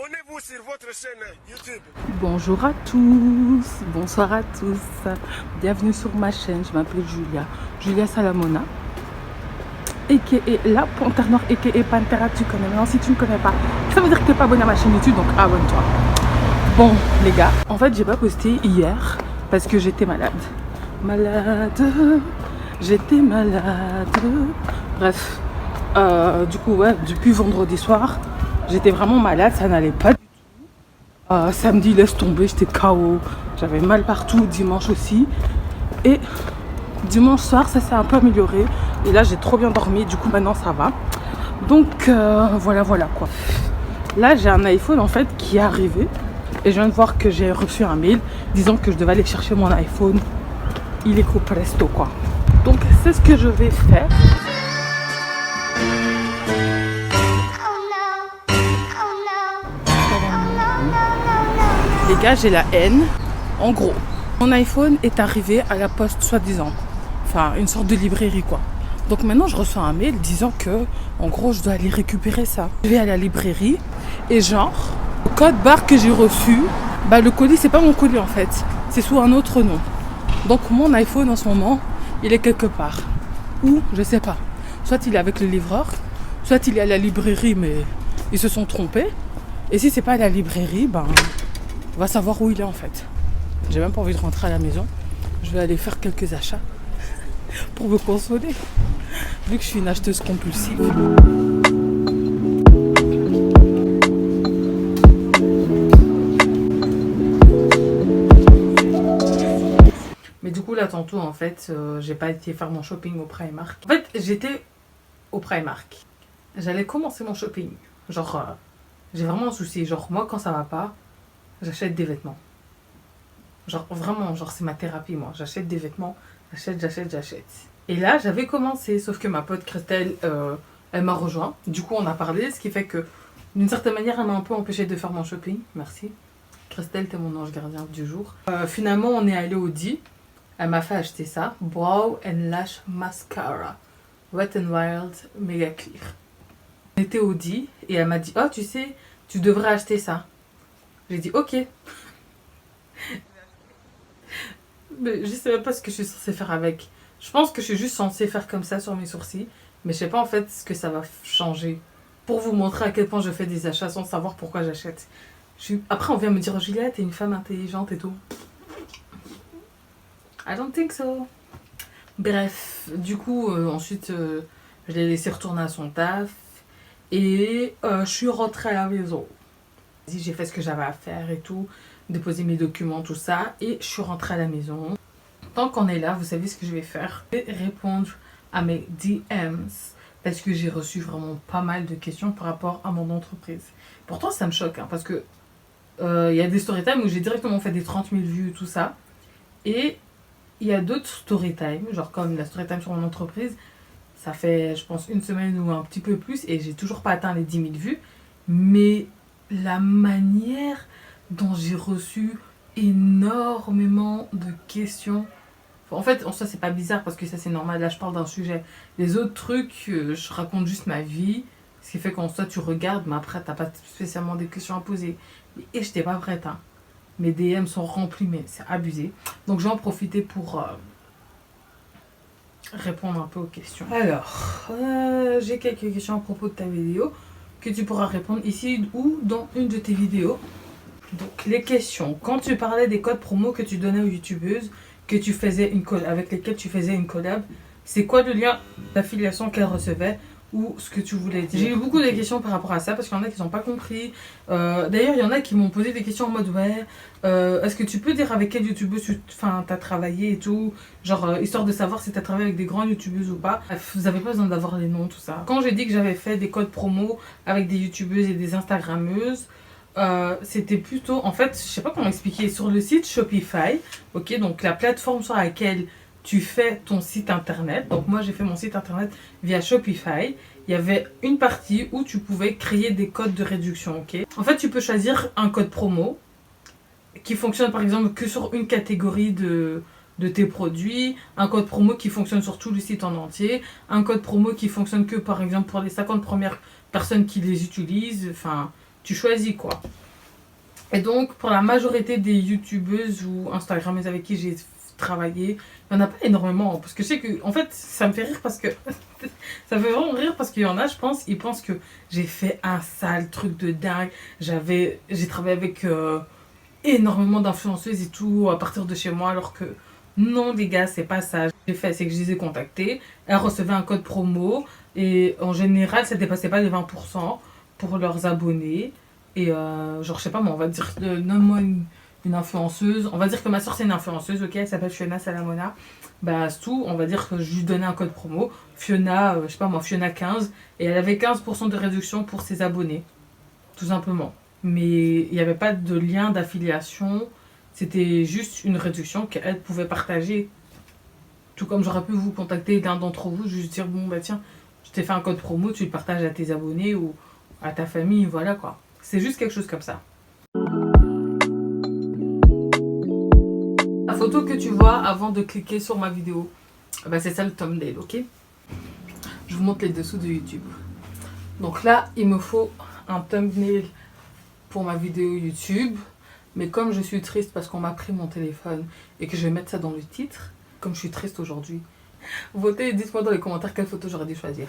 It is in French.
Abonnez-vous sur votre chaîne YouTube. Bonjour à tous, bonsoir à tous, bienvenue sur ma chaîne, je m'appelle Julia Salamona, a.k.a. la Panthère Noire, a.k.a. Panthera, tu connais. Maintenant si tu ne connais pas, ça veut dire que tu n'es pas abonné à ma chaîne YouTube, donc abonne-toi. Bon les gars, en fait j'ai pas posté hier parce que j'étais malade, j'étais malade, bref, du coup ouais, depuis vendredi soir, j'étais vraiment malade, ça n'allait pas. Samedi, laisse tomber, j'étais KO. J'avais mal partout, dimanche aussi. Et dimanche soir, ça s'est un peu amélioré. Et là, j'ai trop bien dormi. Du coup, maintenant, ça va. Donc, voilà quoi. Là, j'ai un iPhone, en fait, qui est arrivé. Et je viens de voir que j'ai reçu un mail disant que je devais aller chercher mon iPhone. Il est qu'au presto, quoi. Donc, c'est ce que je vais faire. Les gars, j'ai la haine. En gros, mon iPhone est arrivé à la poste soi-disant. Enfin, une sorte de librairie quoi. Donc maintenant, je reçois un mail disant que, en gros, je dois aller récupérer ça. Je vais à la librairie et genre, le code barre que j'ai reçu, bah le colis, c'est pas mon colis en fait. C'est sous un autre nom. Donc mon iPhone en ce moment, il est quelque part. Ou, je sais pas. Soit il est avec le livreur, soit il est à la librairie mais ils se sont trompés. Et si c'est pas à la librairie, ben... on va savoir où il est en fait. J'ai même pas envie de rentrer à la maison. Je vais aller faire quelques achats pour me consoler. Vu que je suis une acheteuse compulsive. Mais du coup là tantôt en fait, j'ai pas été faire mon shopping au Primark. En fait j'étais au Primark. J'allais commencer mon shopping. Genre j'ai vraiment un souci. Genre moi quand ça va pas, j'achète des vêtements. Genre vraiment, genre c'est ma thérapie moi. J'achète des vêtements, j'achète. Et là j'avais commencé, sauf que ma pote Christelle, elle m'a rejoint. Du coup on a parlé, ce qui fait que d'une certaine manière elle m'a un peu empêché de faire mon shopping. Merci. Christelle, t'es mon ange gardien du jour. Finalement on est allé au D. Elle m'a fait acheter ça. Brow and Lash Mascara. Wet n Wild Mega Clear. On était au D et elle m'a dit, oh tu sais, tu devrais acheter ça. J'ai dit ok. Mais je sais même pas ce que je suis censée faire avec. Je pense que je suis juste censée faire comme ça sur mes sourcils. Mais je sais pas en fait ce que ça va changer. Pour vous montrer à quel point je fais des achats sans savoir pourquoi j'achète. Après on vient me dire oh, Julia t'es une femme intelligente et tout. I don't think so. Bref, du coup ensuite je l'ai laissé retourner à son taf. Et je suis rentrée à la maison. J'ai fait ce que j'avais à faire et tout. Déposer mes documents, tout ça. Et je suis rentrée à la maison. Tant qu'on est là, vous savez ce que je vais faire. Je vais répondre à mes DMs. Parce que j'ai reçu vraiment pas mal de questions par rapport à mon entreprise. Pourtant, ça me choque. Hein, parce que y a des storytime où j'ai directement fait des 30 000 vues, tout ça. Et il y a d'autres storytime, genre comme la storytime sur mon entreprise. Ça fait, je pense, une semaine ou un petit peu plus. Et j'ai toujours pas atteint les 10 000 vues. Mais la manière dont j'ai reçu énormément de questions. En fait, en soi, c'est pas bizarre parce que ça, c'est normal. Là, je parle d'un sujet. Les autres trucs, je raconte juste ma vie. Ce qui fait qu'en soi, tu regardes, mais après, t'as pas spécialement des questions à poser. Et j'étais pas prête. Hein. Mes DM sont remplis, mais c'est abusé. Donc, je vais en profiter pour répondre un peu aux questions. Alors, j'ai quelques questions à propos de ta vidéo que tu pourras répondre ici ou dans une de tes vidéos. Donc les questions. Quand tu parlais des codes promo que tu donnais aux youtubeuses, que tu faisais une avec lesquelles tu faisais une collab, c'est quoi le lien d'affiliation qu'elles recevaient ou ce que tu voulais dire? J'ai eu beaucoup de questions par rapport à ça parce qu'il y en a qui n'ont pas compris. D'ailleurs, il y en a qui m'ont posé des questions en mode ouais, est-ce que tu peux dire avec quelle youtubeuse tu as travaillé et tout, genre histoire de savoir si tu as travaillé avec des grandes youtubeuses ou pas. Bref, vous n'avez pas besoin d'avoir les noms, tout ça. Quand j'ai dit que j'avais fait des codes promo avec des youtubeuses et des instagrammeuses, c'était plutôt, en fait, je sais pas comment expliquer, sur le site Shopify, ok, donc la plateforme sur laquelle tu fais ton site internet. Donc moi j'ai fait mon site internet via Shopify. Il y avait une partie où tu pouvais créer des codes de réduction, ok. En fait, tu peux choisir un code promo qui fonctionne par exemple que sur une catégorie de tes produits, un code promo qui fonctionne sur tout le site en entier, un code promo qui fonctionne que par exemple pour les 50 premières personnes qui les utilisent, enfin... tu choisis quoi. Et donc, pour la majorité des youtubeuses ou instagrammeuses avec qui j'ai travaillé, il n'y en a pas énormément. Parce que je sais que, en fait, ça me fait rire parce que. Ça me fait vraiment rire parce qu'il y en a, je pense, ils pensent que j'ai fait un sale truc de dingue. J'ai travaillé avec énormément d'influenceuses et tout à partir de chez moi, alors que non, les gars, c'est pas ça. J'ai fait, c'est que je les ai contactées. Elles recevaient un code promo et en général, ça dépassait pas les 20% pour leurs abonnés. Et genre, je sais pas, moi, on va dire, nomme-moi une influenceuse. On va dire que ma soeur, c'est une influenceuse, ok, elle s'appelle Fiona Salamona. Bah, c'est tout, on va dire que je lui donnais un code promo. Fiona, je sais pas moi, Fiona 15. Et elle avait 15% de réduction pour ses abonnés. Tout simplement. Mais il n'y avait pas de lien d'affiliation. C'était juste une réduction qu'elle pouvait partager. Tout comme j'aurais pu vous contacter l'un d'entre vous, juste dire, bon, bah tiens, je t'ai fait un code promo, tu le partages à tes abonnés ou à ta famille, voilà quoi. C'est juste quelque chose comme ça. La photo que tu vois avant de cliquer sur ma vidéo, bah c'est ça le thumbnail, ok? Je vous montre les dessous de YouTube. Donc là, il me faut un thumbnail pour ma vidéo YouTube. Mais comme je suis triste parce qu'on m'a pris mon téléphone et que je vais mettre ça dans le titre, comme je suis triste aujourd'hui, votez et dites-moi dans les commentaires quelle photo j'aurais dû choisir.